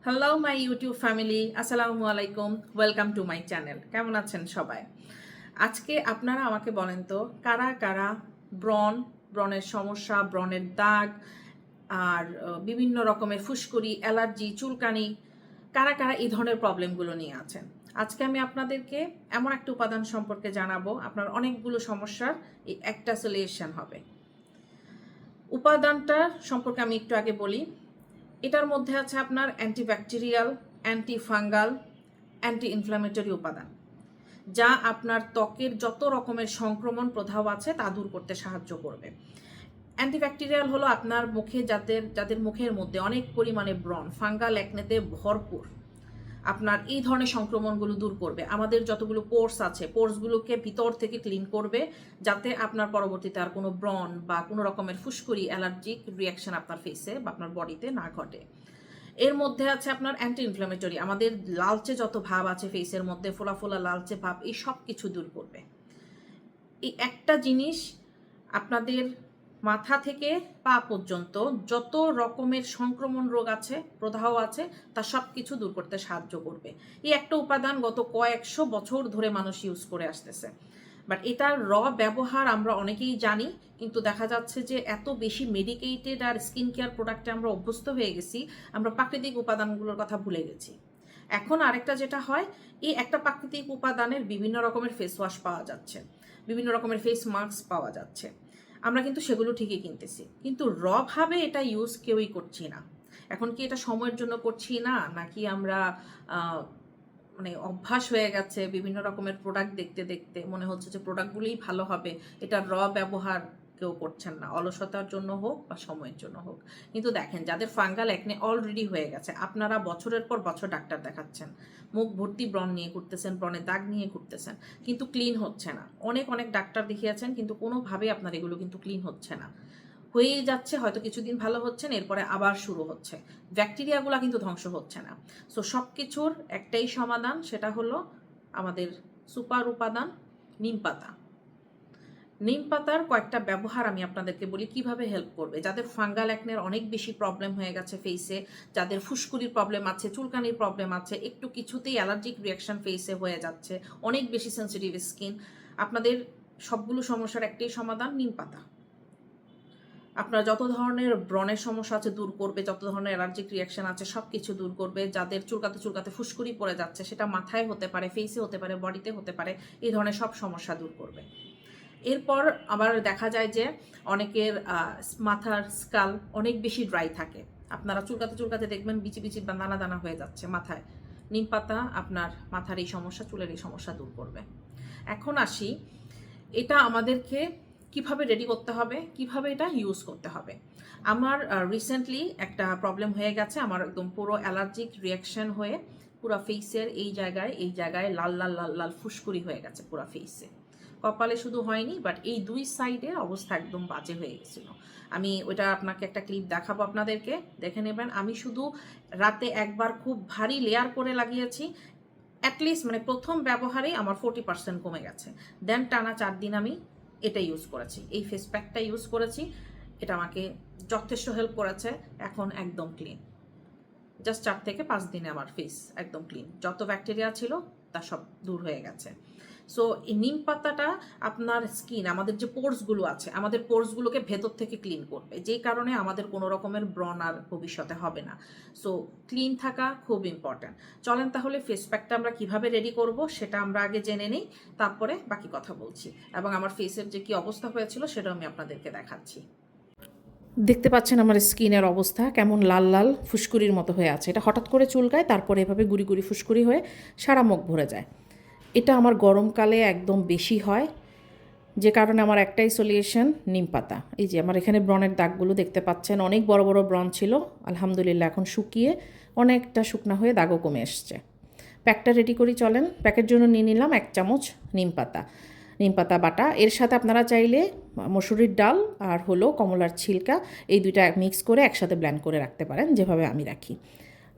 Hello my YouTube family, আসসালামু আলাইকুম। Welcome to my channel. কেমন আছেন সবাই? আজকে আপনারা আমাকে বলেন তো, কারা কারা ব্রণের সমস্যা, ব্রণের দাগ আর বিভিন্ন রকমের ফুসকুড়ি, অ্যালার্জি, চুলকানি, কারা কারা এই ধরনের প্রবলেমগুলো নিয়ে আছেন? আজকে আমি আপনাদেরকে এমন একটা উপাদান সম্পর্কে জানাবো, আপনার অনেকগুলো সমস্যার এই একটা সলিউশন হবে। উপাদানটা সম্পর্কে আমি একটু আগে বলি। এটার মধ্যে আছে আপনার antibacterial, anti fungal, anti inflammatory উপাদান, যা আপনার ত্বকের যত রকমের সংক্রমণ প্রদাহ আছে তা দূর করতে সাহায্য করবে। অ্যান্টিব্যাকটেরিয়াল হলো আপনার মুখে যাদের মুখের মধ্যে অনেক পরিমাণে ব্রণ, ফাঙ্গাল একনেতে ভরপুর, আপনার এই ধরনের সংক্রমণগুলো দূর করবে। আমাদের যতগুলো পোর্স আছে, পোর্সগুলোকে ভিতর থেকে ক্লিন করবে, যাতে আপনার পরবর্তীতে আর কোনো ব্রণ বা কোনো রকমের ফুসকুড়ি, অ্যালার্জিক রিয়াকশন আপনার ফেসে বা আপনার বডিতে না ঘটে। এর মধ্যে আছে আপনার অ্যান্টি ইনফ্ল্যামেটরি, আমাদের লালচে যত ভাব আছে ফেসের মধ্যে, ফোলা ফোলা লালচে ভাব, এই সব কিছু দূর করবে। এই একটা জিনিস আপনাদের মাথা থেকে পা পর্যন্ত যত রকমের সংক্রমণ রোগ আছে, প্রদাহ আছে, তা সব কিছু দূর করতে সাহায্য করবে। এই একটা উপাদান গত কয়েকশো বছর ধরে মানুষ ইউজ করে আসতেছে, বাট এটার ব্যবহার আমরা অনেকেই জানি, কিন্তু দেখা যাচ্ছে যে এত বেশি মেডিকেটেড আর স্কিন কেয়ার প্রোডাক্টে আমরা অভ্যস্ত হয়ে গেছি, আমরা প্রাকৃতিক উপাদানগুলোর কথা ভুলে গেছি। এখন আরেকটা যেটা হয়, এই একটা প্রাকৃতিক উপাদানের বিভিন্ন রকমের ফেস ওয়াশ পাওয়া যাচ্ছে, বিভিন্ন রকমের ফেস মাস্ক পাওয়া যাচ্ছে, আমরা কিন্তু সেগুলো ঠিকই কিনতেছি, কিন্তু ভাবে এটা ইউজ কেউই করছি না। এখন কি এটা সময়ের জন্য করছি না, নাকি আমরা মানে অভ্যাস হয়ে গেছে বিভিন্ন রকমের প্রোডাক্ট দেখতে দেখতে মনে হচ্ছে যে প্রোডাক্টগুলোই ভালো হবে, এটা ব্যবহার কেউ করছেন না, অলসতার জন্য হোক বা সময়ের জন্য হোক। কিন্তু দেখেন, যাদের ফাঙ্গাল একনে অলরেডি হয়ে গেছে, আপনারা বছরের পর বছর ডাক্তার দেখাচ্ছেন, মুখ ভর্তি ব্রণ নিয়ে ঘুরতেছেন, ব্রণের দাগ নিয়ে ঘুরতেছেন, কিন্তু ক্লিন হচ্ছে না। অনেক অনেক ডাক্তার দেখিয়েছেন, কিন্তু কোনোভাবেই আপনার এগুলো কিন্তু ক্লিন হচ্ছে না। হয়েই যাচ্ছে, হয়তো কিছুদিন ভালো হচ্ছেন, এরপরে আবার শুরু হচ্ছে, ব্যাকটেরিয়াগুলো কিন্তু ধ্বংস হচ্ছে না। সো সব কিছুর একটাই সমাধান, সেটা হলো আমাদের সুপার উপাদান নিম পাতা। নিম পাতার কয়েকটা ব্যবহার আমি আপনাদেরকে বলি কিভাবে হেল্প করবে। যাদের ফাঙ্গাল অ্যাকনের অনেক বেশি প্রবলেম হয়ে গেছে ফেসে, যাদের ফুসকুড়ির প্রবলেম আছে, চুলকানির প্রবলেম আছে, একটু কিছুতেই অ্যালার্জিক রিয়াকশন ফেসে হয়ে যাচ্ছে, অনেক বেশি সেন্সিটিভ স্কিন, আপনাদের সবগুলো সমস্যার একটাই সমাধান নিম পাতা। আপনার যত ধরনের ব্রণের সমস্যা আছে দূর করবে, যত ধরনের অ্যালার্জিক রিয়াকশন আছে সব কিছু দূর করবে। যাদের চুলকাতে চুলকাতে ফুসকুড়ি পড়ে যাচ্ছে, সেটা মাথায় হতে পারে, ফেসে হতে পারে, বডিতে হতে পারে, এই ধরনের সব সমস্যা দূর করবে। এরপর আবার দেখা যায় যে অনেকের মাথার স্কাল অনেক বেশি ড্রাই থাকে, আপনারা চুলকাতে চুলকাতে দেখবেন বিচি বিচি বা দানা দানা হয়ে যাচ্ছে মাথায়। নিম পাতা আপনার মাথার এই সমস্যা, চুলের এই সমস্যা দূর করবে। এখন আসি, এটা আমাদেরকে কিভাবে রেডি করতে হবে, কিভাবে এটা ইউজ করতে হবে। আমার রিসেন্টলি একটা প্রবলেম হয়ে গেছে, আমার একদম পুরো অ্যালার্জিক রিয়াকশন হয়ে পুরো ফেসের এই জায়গায় লাল লাল লাল লাল ফুসকুড়ি হয়ে গেছে পুরো ফেসে। কপালে শুধু হয়নি, বাট এই দুই সাইডে অবস্থা একদম বাজে হয়ে গেছিল। আমি ওইটা আপনাকে একটা ক্লিপ দেখাবো, আপনাদেরকে দেখে নেবেন। আমি শুধু রাতে একবার খুব ভারী লেয়ার করে লাগিয়েছি, অ্যাটলিস্ট মানে প্রথম ব্যবহারেই আমার 40% কমে গেছে। দেন টানা 4 দিন আমি এটা ইউজ করেছি, এই ফেস প্যাকটা ইউজ করেছি, এটা আমাকে যথেষ্ট হেল্প করেছে। এখন একদম ক্লিন, জাস্ট 4 থেকে 5 দিনে আমার ফেস একদম ক্লিন, যত ব্যাকটেরিয়া ছিল তা সব দূর হয়ে গেছে। সো এই নিম পাতাটা আপনার স্কিন, আমাদের যে পোর্সগুলো আছে, আমাদের পোর্সগুলোকে ভেতর থেকে ক্লিন করবে, যেই কারণে আমাদের কোনো রকমের ব্রণ আর ভবিষ্যতে হবে না। সো ক্লিন থাকা খুব ইম্পর্ট্যান্ট। চলেন তাহলে ফেস প্যাকটা আমরা কিভাবে রেডি করব সেটা আমরা আগে জেনে নিই, তারপরে বাকি কথা বলছি, এবং আমার ফেসের যে কি অবস্থা হয়েছিল সেটাও আমি আপনাদেরকে দেখাচ্ছি। দেখতে পাচ্ছেন আমার স্কিনের অবস্থা কেমন লাল লাল ফুসকুড়ির মতো হয়ে আছে। এটা হঠাৎ করে চুলকায়, তারপরে এভাবে গুড়ি গুড়ি ফুসকুড়ি হয়ে সারা মুখ ভরে যায়। এটা আমার গরমকালে একদম বেশি হয়, যে কারণে আমার একটাই সলিউশন নিম পাতা। এই যে আমার এখানে ব্রণের দাগগুলো দেখতে পাচ্ছেন, অনেক বড় বড় ব্রণ ছিল, আলহামদুলিল্লাহ এখন শুকিয়ে অনেকটা শুকনা হয়ে দাগও কমে এসছে। প্যাকটা রেডি করি চলেন। প্যাকের জন্য নিয়ে নিলাম 1 চামচ নিম পাতা বাটা। এর সাথে আপনারা চাইলে মসুরির ডাল আর হলো কমলার ছিলকা, এই দুইটা মিক্স করে একসাথে ব্লেন্ড করে রাখতে পারেন, যেভাবে আমি রাখি।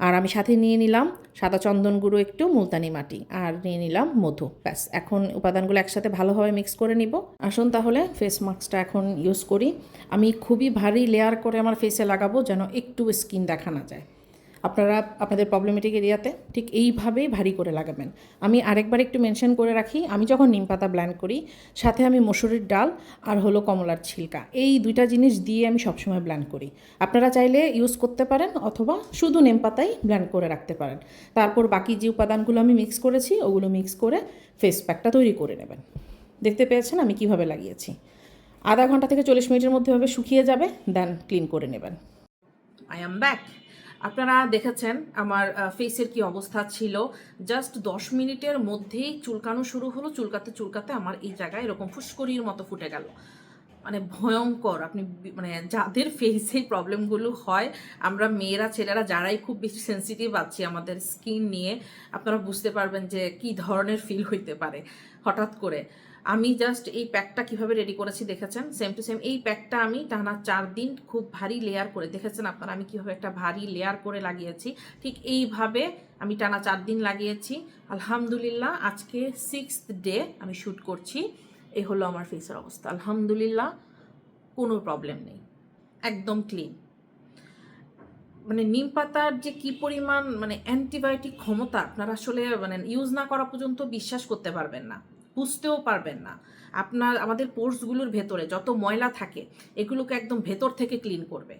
আর আমি সাথে নিয়ে নিলাম সাদা চন্দন গুঁড়ো, একটু মুলতানি মাটি, আর নিয়ে নিলাম মধু। ব্যাস, এখন উপাদানগুলো একসাথে ভালোভাবে মিক্স করে নিব। আসুন তাহলে ফেস মাস্কটা এখন ইউজ করি। আমি খুবই ভারী লেয়ার করে আমার ফেসে লাগাবো, যেন একটু স্কিন দেখা না যায়। আপনারা আপনাদের প্রবলেমেটিক এরিয়াতে ঠিক এইভাবেই ভারী করে লাগাবেন। আমি আরেকবার একটু মেনশন করে রাখি, আমি যখন নিম পাতা ব্লেন্ড করি সাথে আমি মসুরির ডাল আর হলো কমলার ছিলকা, এই দুইটা জিনিস দিয়ে আমি সবসময় ব্লেন্ড করি। আপনারা চাইলে ইউজ করতে পারেন অথবা শুধু নিম পাতাই ব্লেন্ড করে রাখতে পারেন। তারপর বাকি যে উপাদানগুলো আমি মিক্স করেছি ওগুলো মিক্স করে ফেস প্যাকটা তৈরি করে নেবেন। দেখতে পেয়েছেন আমি কিভাবে লাগিয়েছি। আধা ঘন্টা থেকে 40 মিনিটের মধ্যে এভাবে শুকিয়ে যাবে, দেন ক্লিন করে নেবেন। I am back. আপনারা দেখেছেন আমার ফেসের কি অবস্থা ছিল। জাস্ট 10 মিনিটের মধ্যেই চুলকানো শুরু হলো। চুলকাতে চুলকাতে আমার এই জায়গায় এরকম ফুসকরির মতো ফুটে গেল। মানে ভয়ঙ্কর। আপনি মানে যাদের ফেসে প্রবলেমগুলো হয়, আমরা মেয়েরা ছেলেরা যারাই খুব বেশি সেন্সিটিভ আছি আমাদের স্কিন নিয়ে, আপনারা বুঝতে পারবেন যে কি ধরনের ফিল হইতে পারে হঠাৎ করে। আমি জাস্ট এই প্যাকটা কিভাবে রেডি করেছি দেখেছেন, সেম টু সেম এই প্যাকটা আমি টানা 4 দিন খুব ভারী লেয়ার করে, দেখেছেন আপনারা আমি কিভাবে একটা ভারী লেয়ার করে লাগিয়েছি, ঠিক এইভাবে আমি টানা 4 দিন লাগিয়েছি। আলহামদুলিল্লাহ আজকে 6th ডে আমি শ্যুট করছি। এই হলো আমার ফেসের অবস্থা। আলহামদুলিল্লাহ কোনো প্রবলেম নেই, একদম ক্লিন। মানে নিম পাতার যে কি পরিমাণ মানে অ্যান্টিবায়োটিক ক্ষমতা, আপনারা আসলে মানে ইউজ না করা পর্যন্ত বিশ্বাস করতে পারবেন না, বুঝতেও পারবেন না। আমাদের পোর্সগুলোর ভেতরে যত ময়লা থাকে এগুলোকে একদম ভেতর থেকে ক্লিন করবে।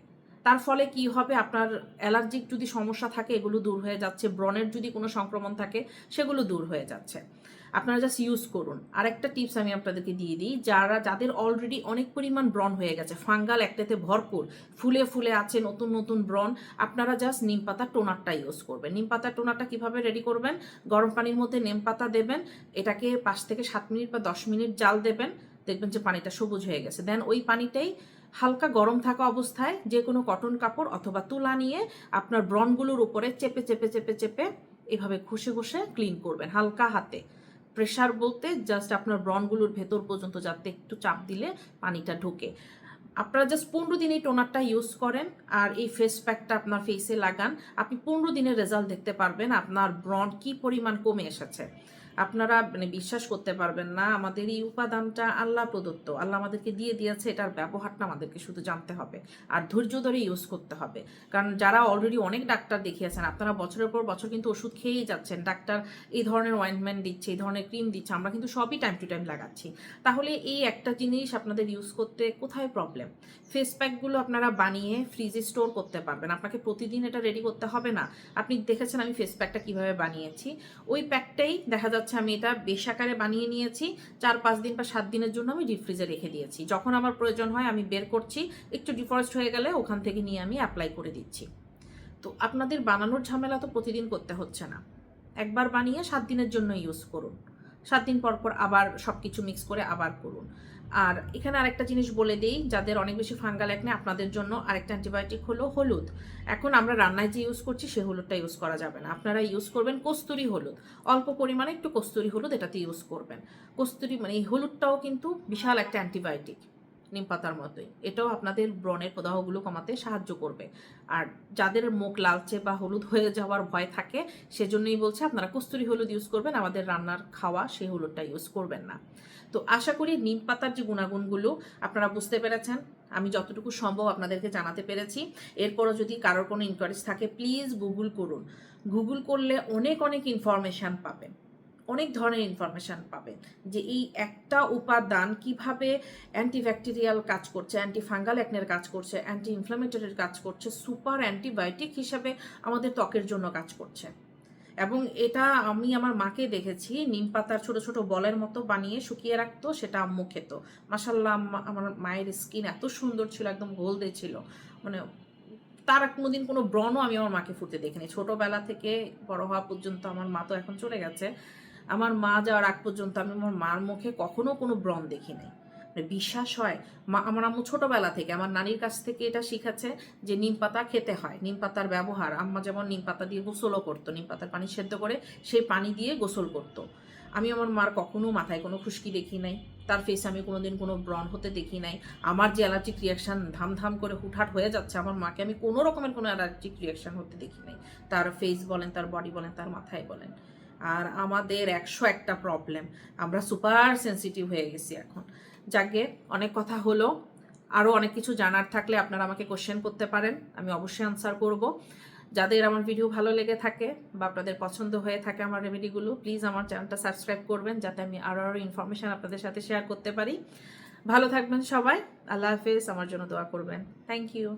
তার ফলে কি হবে, আপনার অ্যালার্জিক যদি সমস্যা থাকে এগুলো দূর হয়ে যাচ্ছে, ব্রণের যদি কোনো সংক্রমণ থাকে সেগুলো দূর হয়ে যাচ্ছে। আপনারা জাস্ট ইউজ করুন। আরেকটা টিপস আমি আপনাদেরকে দিয়ে দিই, যাদের অলরেডি অনেক পরিমাণ ব্রণ হয়ে গেছে, ফাঙ্গাল একটাতে ভরপুর, ফুলে ফুলে আছে নতুন নতুন ব্রণ, আপনারা জাস্ট নিম পাতা টোনারটা ইউজ করবেন। নিম পাতা টোনারটা কিভাবে রেডি করবেন, গরম পানির মধ্যে নিম পাতা দেবেন, এটাকে 5 থেকে 7 মিনিট বা 10 মিনিট জাল দেবেন, দেখবেন যে পানিটা সবুজ হয়ে গেছে। দেন ওই পানিটাই হালকা গরম থাকা অবস্থায় যে কোনো কটন কাপড় অথবা তুলা নিয়ে আপনার ব্রণগুলোর উপরে চেপে চেপে চেপে চেপে এভাবে ঘষে ঘষে ক্লিন করবেন হালকা হাতে। প্রেশার বলতে জাস্ট আপনার ব্রণগুলোর ভেতর পর্যন্ত যাতে একটু চাপ দিলে পানিটা ঢোকে। আপনারা জাস্ট 15 দিন এই টোনারটা ইউজ করেন আর এই ফেস প্যাকটা আপনার ফেসে লাগান, আপনি 15 দিনের রেজাল্ট দেখতে পারবেন আপনার ব্রণ কি পরিমাণ কমে এসেছে। আপনারা মানে বিশ্বাস করতে পারবেন না, আমাদের এই উপাদানটা আল্লাহ প্রদত্ত, আল্লাহ আমাদেরকে দিয়ে দিয়েছে, এটার ব্যবহারটা আমাদেরকে শুধু জানতে হবে আর ধৈর্য ধরে ইউজ করতে হবে। কারণ যারা অলরেডি অনেক ডাক্তার দেখিয়েছেন, আপনারা বছরের পর বছর কিন্তু ওষুধ খেয়েই যাচ্ছেন, ডাক্তার এই ধরনের অয়েন্টমেন্ট দিচ্ছে, এই ধরনের ক্রিম দিচ্ছে, আমরা কিন্তু সবই টাইম টু টাইম লাগাচ্ছি। তাহলে এই একটা জিনিস আপনাদের ইউজ করতে কোথায় প্রবলেম? ফেস প্যাকগুলো আপনারা বানিয়ে ফ্রিজে স্টোর করতে পারবেন, আপনাকে প্রতিদিন এটা রেডি করতে হবে না। আপনি দেখেছেন আমি ফেস প্যাকটা কীভাবে বানিয়েছি, ওই প্যাকটাই দেখা যাচ্ছে আমি এটা বেশ আকারে বানিয়ে নিয়েছি, 4-5 দিন বা 7 দিনের জন্য আমি ডিপ ফ্রিজে রেখে দিয়েছি। যখন আমার প্রয়োজন হয় আমি বের করছি, একটু ডিফরস্ট হয়ে গেলে ওখান থেকে নিয়ে আমি অ্যাপ্লাই করে দিচ্ছি। তো আপনাদের বানানোর ঝামেলা তো প্রতিদিন করতে হচ্ছে না, একবার বানিয়ে 7 দিনের জন্য ইউজ করুন, 7 দিন পর পর আবার সব কিছু মিক্স করে আবার করুন। আর এখানে আরেকটা জিনিস বলে দিই, যাদের অনেক বেশি ফাঙ্গাল একনে আপনাদের জন্য আরেকটা অ্যান্টিবায়োটিক হলো হলুদ। এখন আমরা রান্নায় যে ইউজ করছি সে হলুদটা ইউজ করা যাবে না, আপনারা ইউজ করবেন কস্তুরি হলুদ, অল্প পরিমাণে একটু কস্তুরি হলুদ এটাতে ইউজ করবেন। কস্তুরি মানে এই হলুদটাও কিন্তু বিশাল একটা অ্যান্টিবায়োটিক, নিম পাতার মতোই, এটাও আপনাদের ব্রণের প্রদাহগুলো কমাতে সাহায্য করবে। আর যাদের মুখ লালচে বা হলুদ হয়ে যাওয়ার ভয় থাকে সেজন্যই বলছে আপনারা কস্তুরি হলুদ ইউজ করবেন, আমাদের রান্নার খাওয়া সেই হলুদটা ইউজ করবেন না। তো আশা করি নিম পাতার যে গুণাগুণগুলো আপনারা বুঝতে পেরেছেন, আমি যতটুকু সম্ভব আপনাদেরকে জানাতে পেরেছি। এরপরও যদি কারোর কোনো ইনকোয়ারিজ থাকে প্লিজ গুগল করুন, গুগল করলে অনেক অনেক ইনফরমেশান পাবেন, অনেক ধরনের ইনফরমেশান পাবেন যে এই একটা উপাদান কিভাবে অ্যান্টিব্যাকটেরিয়াল কাজ করছে, অ্যান্টি ফাঙ্গাল অ্যাকনের কাজ করছে, অ্যান্টি ইনফ্লামেটরির কাজ করছে, সুপার অ্যান্টিবায়োটিক হিসাবে আমাদের ত্বকের জন্য কাজ করছে। এবং এটা আমি আমার মাকে দেখেছি, নিম পাতার ছোট ছোট বলের মতো বানিয়ে শুকিয়ে রাখতো, সেটা আম্মু খেত। মাসাল্লাহ আমার মায়ের স্কিন এত সুন্দর ছিল, একদম হলদে ছিল, মানে তার কোনোদিন কোনো ব্রণও আমি আমার মাকে ফুটতে দেখিনি। ছোটবেলা থেকে বড় হওয়া পর্যন্ত, আমার মা তো এখন চলে গেছে, আমার মা যাওয়ার আগ পর্যন্ত আমি আমার মার মুখে কখনো কোনো ব্রণ দেখি নাই। মানে বিশ্বাস হয়, আমার আম্মু ছোটবেলা থেকে আমার নানির কাছ থেকে এটা শিখেছে যে নিম পাতা খেতে হয়, নিম পাতার ব্যবহার। আম্মা যেমন নিম পাতা দিয়ে গোসলও করতো, নিম পাতার পানি সেদ্ধ করে সেই পানি দিয়ে গোসল করতো। আমি আমার মার কখনো মাথায় কোনো খুশকি দেখি নাই, তার ফেসে আমি কোনোদিন কোনো ব্রণ হতে দেখি নাই। আমার যে অ্যালার্জিক রিয়াকশান ধাম করে হুটহাট হয়ে যাচ্ছে, আমার মাকে আমি কোনো রকমের কোনো অ্যালার্জিক রিয়াকশান হতে দেখি নাই, তার ফেস বলেন, তার বডি বলেন, তার মাথায় বলেন। আর আমাদের 101টা প্রবলেম, আমরা সুপার সেন্সিটিভ হয়ে গেছি এখন। যাকে অনেক কথা হলো, আরও অনেক কিছু জানার থাকলে আপনারা আমাকে কোশ্চেন করতে পারেন, আমি অবশ্যই আনসার করব। যাদের আমার ভিডিও ভালো লেগে থাকে বা আপনাদের পছন্দ হয়ে থাকে আমার রেমেডিগুলো, প্লিজ আমার চ্যানেলটা সাবস্ক্রাইব করবেন যাতে আমি আরও ইনফরমেশন আপনাদের সাথে শেয়ার করতে পারি। ভালো থাকবেন সবাই, আল্লাহ হাফেজ, আমার জন্য দোয়া করবেন। Thank you.